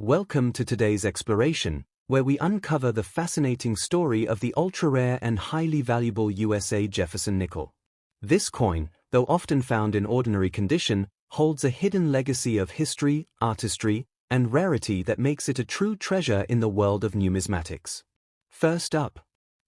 Welcome to today's exploration, where we uncover the fascinating story of the ultra-rare and highly valuable USA Jefferson nickel. This coin, though often found in ordinary condition, holds a hidden legacy of history, artistry, and rarity that makes it a true treasure in the world of numismatics. First up,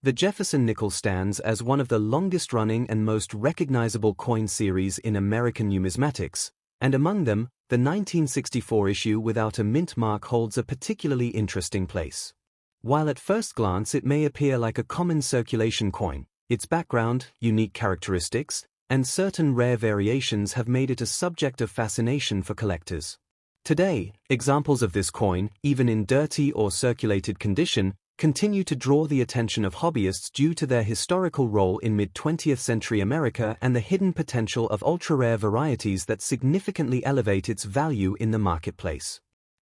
the Jefferson nickel stands as one of the longest-running and most recognizable coin series in American numismatics, and among them, the 1964 issue without a mint mark holds a particularly interesting place. While at first glance it may appear like a common circulation coin, its background, unique characteristics, and certain rare variations have made it a subject of fascination for collectors. Today, examples of this coin, even in dirty or circulated condition, continue to draw the attention of hobbyists due to their historical role in mid-20th century America and the hidden potential of ultra-rare varieties that significantly elevate its value in the marketplace.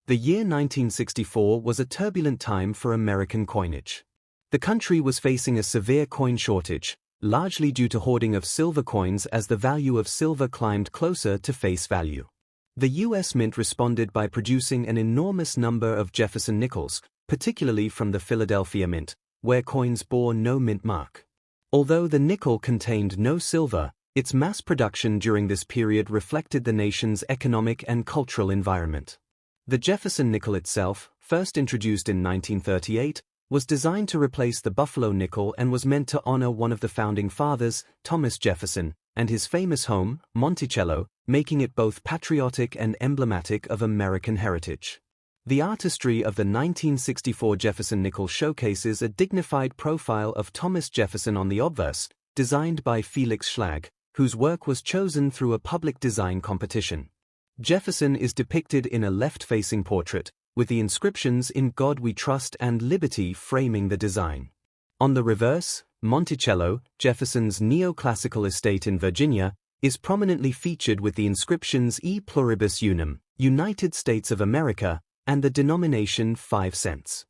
The year 1964 was a turbulent time for American coinage. The country was facing a severe coin shortage, largely due to hoarding of silver coins as the value of silver climbed closer to face value. The U.S. Mint responded by producing an enormous number of Jefferson nickels, particularly from the Philadelphia Mint, where coins bore no mint mark. Although the nickel contained no silver, its mass production during this period reflected the nation's economic and cultural environment. The Jefferson nickel itself, first introduced in 1938, was designed to replace the Buffalo nickel and was meant to honor one of the founding fathers, Thomas Jefferson, and his famous home, Monticello, making it both patriotic and emblematic of American heritage. The artistry of the 1964 Jefferson nickel showcases a dignified profile of Thomas Jefferson on the obverse, designed by Felix Schlag, whose work was chosen through a public design competition. Jefferson is depicted in a left-facing portrait, with the inscriptions "In God We Trust" and "Liberty" framing the design. On the reverse, Monticello, Jefferson's neoclassical estate in Virginia, is prominently featured with the inscriptions "E Pluribus Unum, United States of America," and the denomination 5 cents.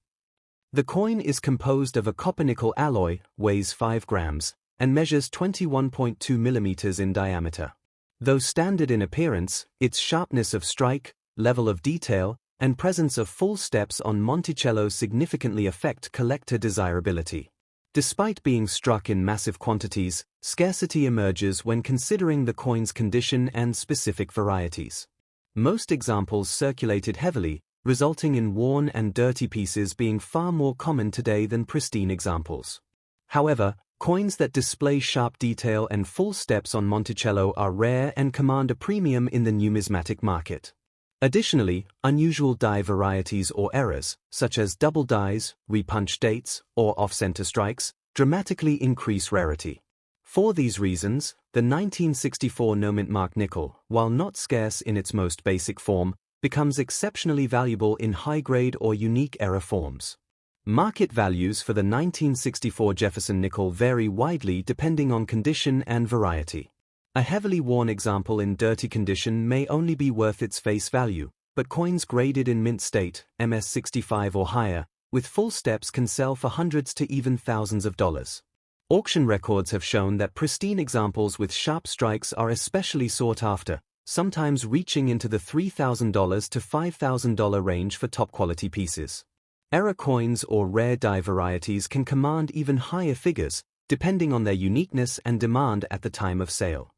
The coin is composed of a copper-nickel alloy, weighs 5 grams, and measures 21.2 millimeters in diameter. Though standard in appearance, its sharpness of strike, level of detail, and presence of full steps on Monticello significantly affect collector desirability. Despite being struck in massive quantities, scarcity emerges when considering the coin's condition and specific varieties. Most examples circulated heavily, resulting in worn and dirty pieces being far more common today than pristine examples. However, coins that display sharp detail and full steps on Monticello are rare and command a premium in the numismatic market. Additionally, unusual die varieties or errors, such as double dies, repunch dates, or off-center strikes, dramatically increase rarity. For these reasons, the 1964 no-mint mark nickel, while not scarce in its most basic form, becomes exceptionally valuable in high-grade or unique error forms. Market values for the 1964 Jefferson nickel vary widely depending on condition and variety. A heavily worn example in dirty condition may only be worth its face value, but coins graded in mint state, MS65 or higher, with full steps can sell for hundreds to even thousands of dollars. Auction records have shown that pristine examples with sharp strikes are especially sought after, sometimes reaching into the $3,000 to $5,000 range for top-quality pieces. Error coins or rare die varieties can command even higher figures, depending on their uniqueness and demand at the time of sale.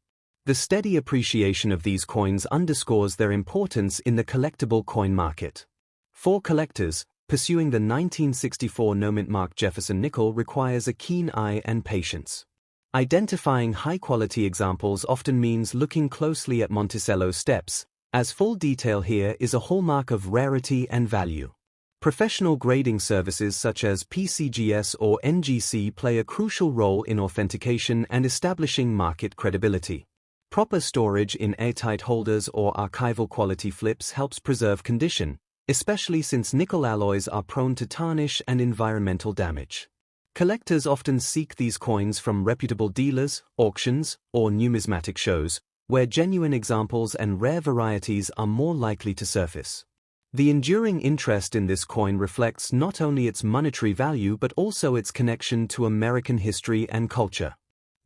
The steady appreciation of these coins underscores their importance in the collectible coin market. For collectors, pursuing the 1964 no-mint mark Jefferson nickel requires a keen eye and patience. Identifying high-quality examples often means looking closely at Monticello's steps, as full detail here is a hallmark of rarity and value. Professional grading services such as PCGS or NGC play a crucial role in authentication and establishing market credibility. Proper storage in airtight holders or archival quality flips helps preserve condition, especially since nickel alloys are prone to tarnish and environmental damage. Collectors often seek these coins from reputable dealers, auctions, or numismatic shows, where genuine examples and rare varieties are more likely to surface. The enduring interest in this coin reflects not only its monetary value but also its connection to American history and culture.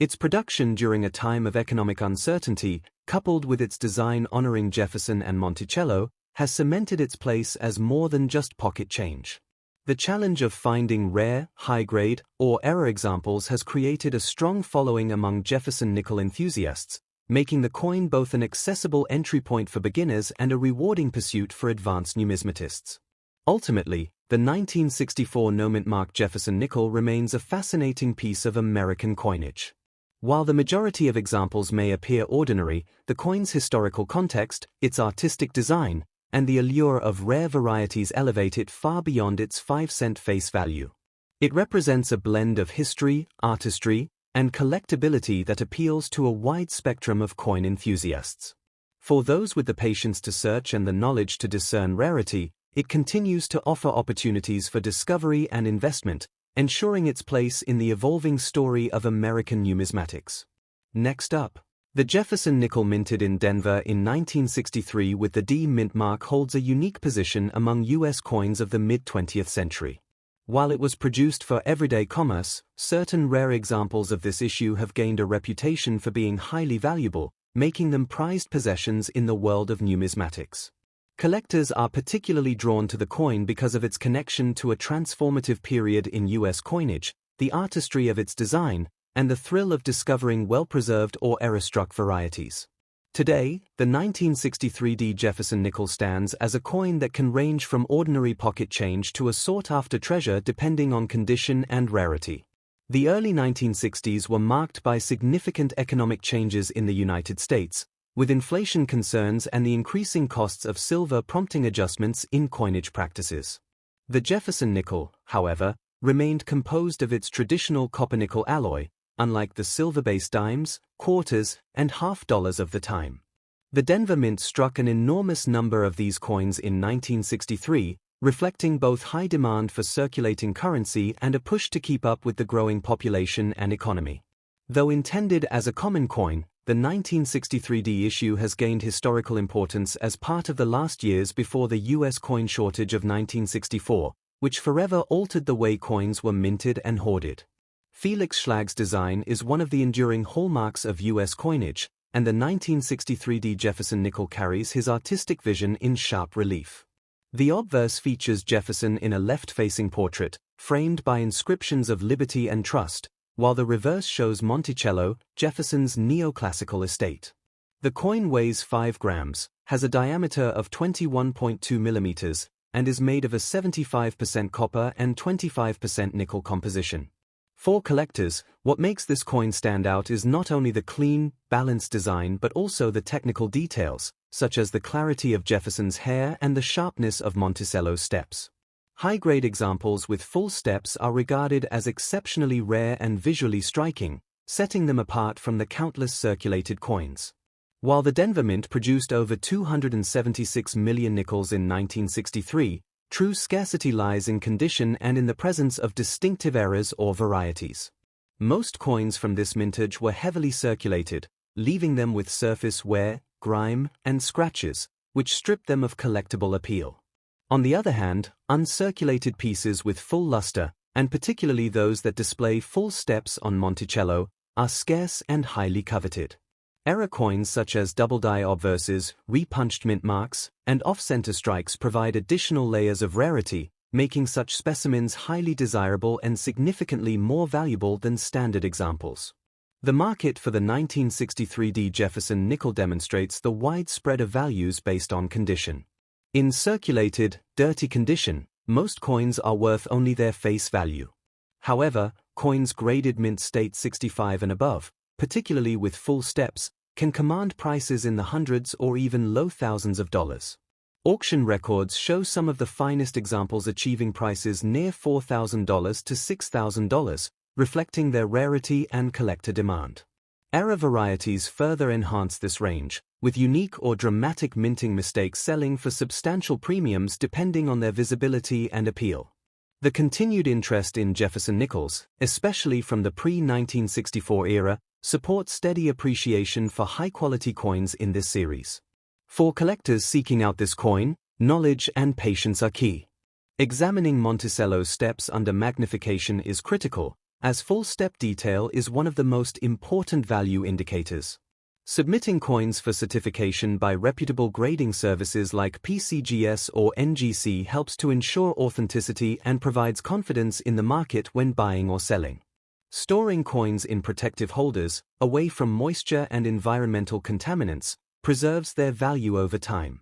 Its production during a time of economic uncertainty, coupled with its design honoring Jefferson and Monticello, has cemented its place as more than just pocket change. The challenge of finding rare, high-grade, or error examples has created a strong following among Jefferson nickel enthusiasts, making the coin both an accessible entry point for beginners and a rewarding pursuit for advanced numismatists. Ultimately, the 1964 no-mint mark Jefferson nickel remains a fascinating piece of American coinage. While the majority of examples may appear ordinary, the coin's historical context, its artistic design, and the allure of rare varieties elevate it far beyond its 5-cent face value. It represents a blend of history, artistry, and collectability that appeals to a wide spectrum of coin enthusiasts. For those with the patience to search and the knowledge to discern rarity, it continues to offer opportunities for discovery and investment, ensuring its place in the evolving story of American numismatics. Next up, the Jefferson nickel minted in Denver in 1963 with the D mint mark holds a unique position among U.S. coins of the mid-20th century. While it was produced for everyday commerce, certain rare examples of this issue have gained a reputation for being highly valuable, making them prized possessions in the world of numismatics. Collectors are particularly drawn to the coin because of its connection to a transformative period in U.S. coinage, the artistry of its design, and the thrill of discovering well-preserved or error-struck varieties. Today, the 1963 D Jefferson nickel stands as a coin that can range from ordinary pocket change to a sought-after treasure depending on condition and rarity. The early 1960s were marked by significant economic changes in the United States, with inflation concerns and the increasing costs of silver prompting adjustments in coinage practices. The Jefferson nickel, however, remained composed of its traditional copper-nickel alloy, unlike the silver-based dimes, quarters, and half-dollars of the time. The Denver Mint struck an enormous number of these coins in 1963, reflecting both high demand for circulating currency and a push to keep up with the growing population and economy. Though intended as a common coin, the 1963 D issue has gained historical importance as part of the last years before the U.S. coin shortage of 1964, which forever altered the way coins were minted and hoarded. Felix Schlag's design is one of the enduring hallmarks of U.S. coinage, and the 1963 D Jefferson nickel carries his artistic vision in sharp relief. The obverse features Jefferson in a left-facing portrait, framed by inscriptions of liberty and trust, while the reverse shows Monticello, Jefferson's neoclassical estate. The coin weighs 5 grams, has a diameter of 21.2 millimeters, and is made of a 75% copper and 25% nickel composition. For collectors, what makes this coin stand out is not only the clean, balanced design but also the technical details, such as the clarity of Jefferson's hair and the sharpness of Monticello's steps. High-grade examples with full steps are regarded as exceptionally rare and visually striking, setting them apart from the countless circulated coins. While the Denver Mint produced over 276 million nickels in 1963, true scarcity lies in condition and in the presence of distinctive errors or varieties. Most coins from this mintage were heavily circulated, leaving them with surface wear, grime, and scratches, which stripped them of collectible appeal. On the other hand, uncirculated pieces with full luster, and particularly those that display full steps on Monticello, are scarce and highly coveted. Error coins such as double-die obverses, repunched mint marks, and off-center strikes provide additional layers of rarity, making such specimens highly desirable and significantly more valuable than standard examples. The market for the 1963 D Jefferson nickel demonstrates the wide spread of values based on condition. In circulated, dirty condition, most coins are worth only their face value. However, coins graded mint state 65 and above, particularly with full steps, can command prices in the hundreds or even low thousands of dollars. Auction records show some of the finest examples achieving prices near $4,000 to $6,000, reflecting their rarity and collector demand. Error varieties further enhance this range, with unique or dramatic minting mistakes selling for substantial premiums depending on their visibility and appeal. The continued interest in Jefferson nickels, especially from the pre-1964 era, supports steady appreciation for high-quality coins in this series. For collectors seeking out this coin, knowledge and patience are key. Examining Monticello's steps under magnification is critical, as full step detail is one of the most important value indicators. Submitting coins for certification by reputable grading services like PCGS or NGC helps to ensure authenticity and provides confidence in the market when buying or selling. Storing coins in protective holders, away from moisture and environmental contaminants, preserves their value over time.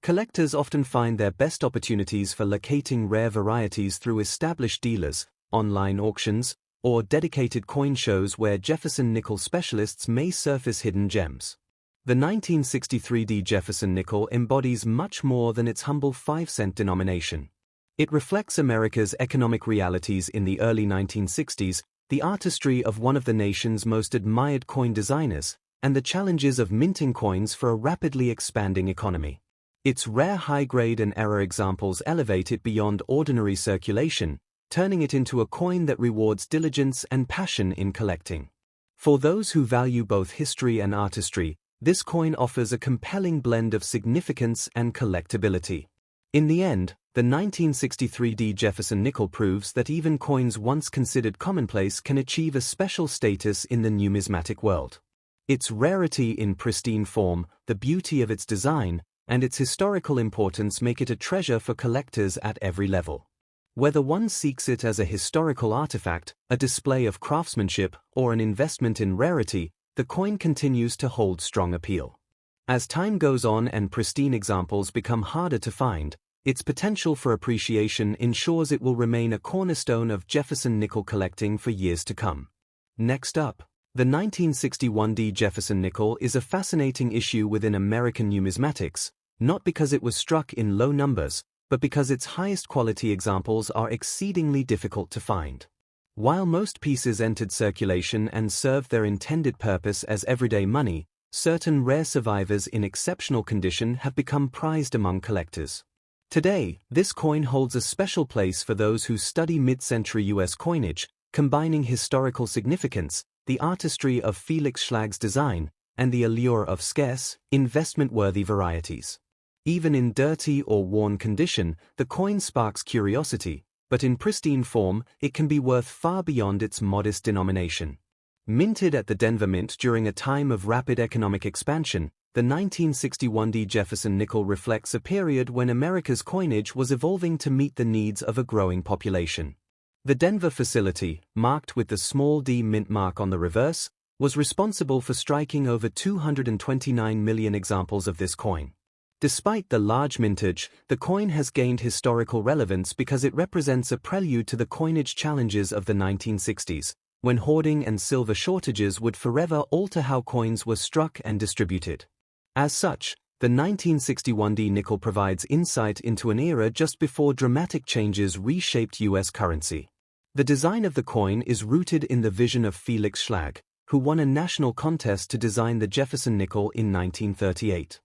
Collectors often find their best opportunities for locating rare varieties through established dealers, online auctions, or dedicated coin shows where Jefferson nickel specialists may surface hidden gems. The 1963D Jefferson nickel embodies much more than its humble 5-cent denomination. It reflects America's economic realities in the early 1960s, the artistry of one of the nation's most admired coin designers, and the challenges of minting coins for a rapidly expanding economy. Its rare high-grade and error examples elevate it beyond ordinary circulation, turning it into a coin that rewards diligence and passion in collecting. For those who value both history and artistry, this coin offers a compelling blend of significance and collectability. In the end, the 1963D Jefferson nickel proves that even coins once considered commonplace can achieve a special status in the numismatic world. Its rarity in pristine form, the beauty of its design, and its historical importance make it a treasure for collectors at every level. Whether one seeks it as a historical artifact, a display of craftsmanship, or an investment in rarity, the coin continues to hold strong appeal. As time goes on and pristine examples become harder to find, its potential for appreciation ensures it will remain a cornerstone of Jefferson nickel collecting for years to come. Next up, the 1961D Jefferson nickel is a fascinating issue within American numismatics, not because it was struck in low numbers, but because its highest quality examples are exceedingly difficult to find. While most pieces entered circulation and served their intended purpose as everyday money, certain rare survivors in exceptional condition have become prized among collectors. Today, this coin holds a special place for those who study mid-century U.S. coinage, combining historical significance, the artistry of Felix Schlag's design, and the allure of scarce, investment-worthy varieties. Even in dirty or worn condition, the coin sparks curiosity, but in pristine form, it can be worth far beyond its modest denomination. Minted at the Denver Mint during a time of rapid economic expansion, the 1961D Jefferson nickel reflects a period when America's coinage was evolving to meet the needs of a growing population. The Denver facility, marked with the small d mint mark on the reverse, was responsible for striking over 229 million examples of this coin. Despite the large mintage, the coin has gained historical relevance because it represents a prelude to the coinage challenges of the 1960s, when hoarding and silver shortages would forever alter how coins were struck and distributed. As such, the 1961D nickel provides insight into an era just before dramatic changes reshaped U.S. currency. The design of the coin is rooted in the vision of Felix Schlag, who won a national contest to design the Jefferson nickel in 1938.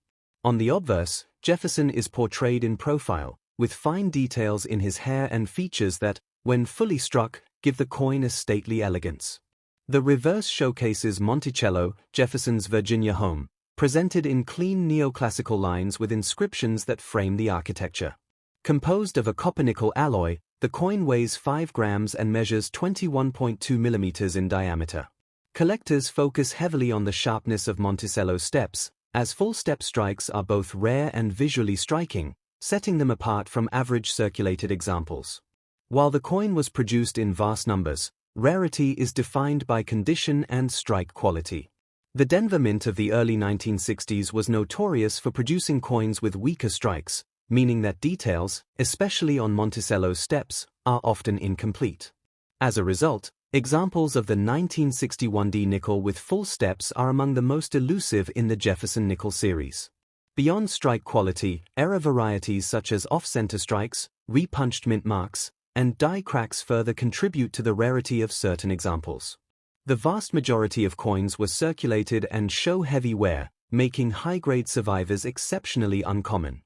On the obverse, Jefferson is portrayed in profile, with fine details in his hair and features that, when fully struck, give the coin a stately elegance. The reverse showcases Monticello, Jefferson's Virginia home, presented in clean neoclassical lines with inscriptions that frame the architecture. Composed of a copper-nickel alloy, the coin weighs 5 grams and measures 21.2 millimeters in diameter. Collectors focus heavily on the sharpness of Monticello's steps, as full-step strikes are both rare and visually striking, setting them apart from average circulated examples. While the coin was produced in vast numbers, rarity is defined by condition and strike quality. The Denver Mint of the early 1960s was notorious for producing coins with weaker strikes, meaning that details, especially on Monticello's steps, are often incomplete. As a result, examples of the 1961D nickel with full steps are among the most elusive in the Jefferson nickel series. Beyond strike quality, error varieties such as off-center strikes, repunched mint marks, and die cracks further contribute to the rarity of certain examples. The vast majority of coins were circulated and show heavy wear, making high-grade survivors exceptionally uncommon.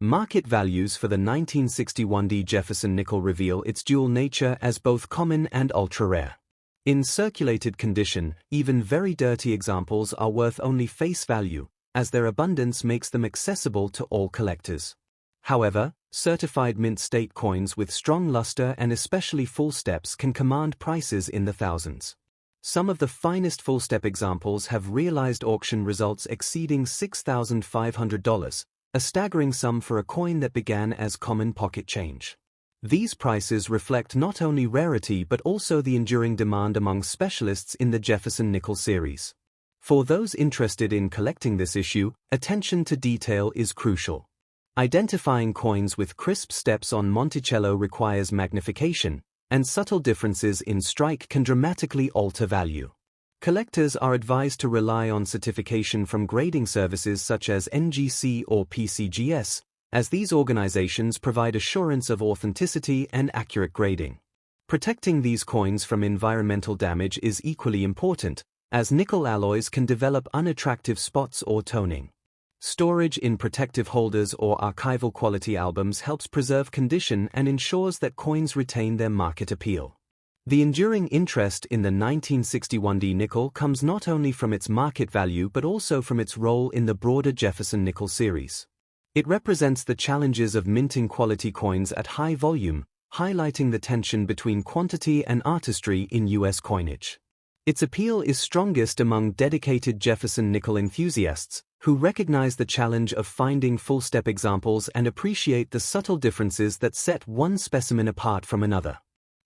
Market values for the 1961D Jefferson nickel reveal its dual nature as both common and ultra-rare. In circulated condition, even very dirty examples are worth only face value, as their abundance makes them accessible to all collectors. However, certified mint state coins with strong luster and especially full steps can command prices in the thousands. Some of the finest full-step examples have realized auction results exceeding $6,500, a staggering sum for a coin that began as common pocket change. These prices reflect not only rarity but also the enduring demand among specialists in the Jefferson nickel series. For those interested in collecting this issue, attention to detail is crucial. Identifying coins with crisp steps on Monticello requires magnification, and subtle differences in strike can dramatically alter value. Collectors are advised to rely on certification from grading services such as NGC or PCGS, as these organizations provide assurance of authenticity and accurate grading. Protecting these coins from environmental damage is equally important, as nickel alloys can develop unattractive spots or toning. Storage in protective holders or archival quality albums helps preserve condition and ensures that coins retain their market appeal. The enduring interest in the 1961D nickel comes not only from its market value but also from its role in the broader Jefferson nickel series. It represents the challenges of minting quality coins at high volume, highlighting the tension between quantity and artistry in U.S. coinage. Its appeal is strongest among dedicated Jefferson nickel enthusiasts, who recognize the challenge of finding full-step examples and appreciate the subtle differences that set one specimen apart from another.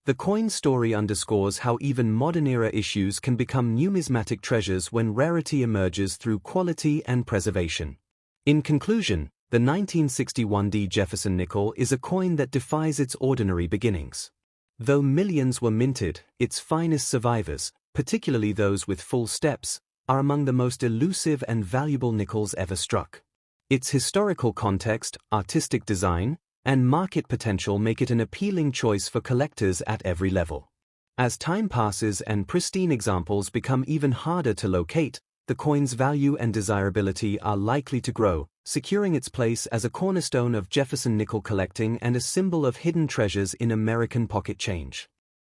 The coin story underscores how even modern-era issues can become numismatic treasures when rarity emerges through quality and preservation. In conclusion, the 1961D Jefferson nickel is a coin that defies its ordinary beginnings. Though millions were minted, its finest survivors, particularly those with full steps, are among the most elusive and valuable nickels ever struck. Its historical context, artistic design, and market potential make it an appealing choice for collectors at every level. As time passes and pristine examples become even harder to locate, the coin's value and desirability are likely to grow, securing its place as a cornerstone of Jefferson nickel collecting and a symbol of hidden treasures in American pocket change.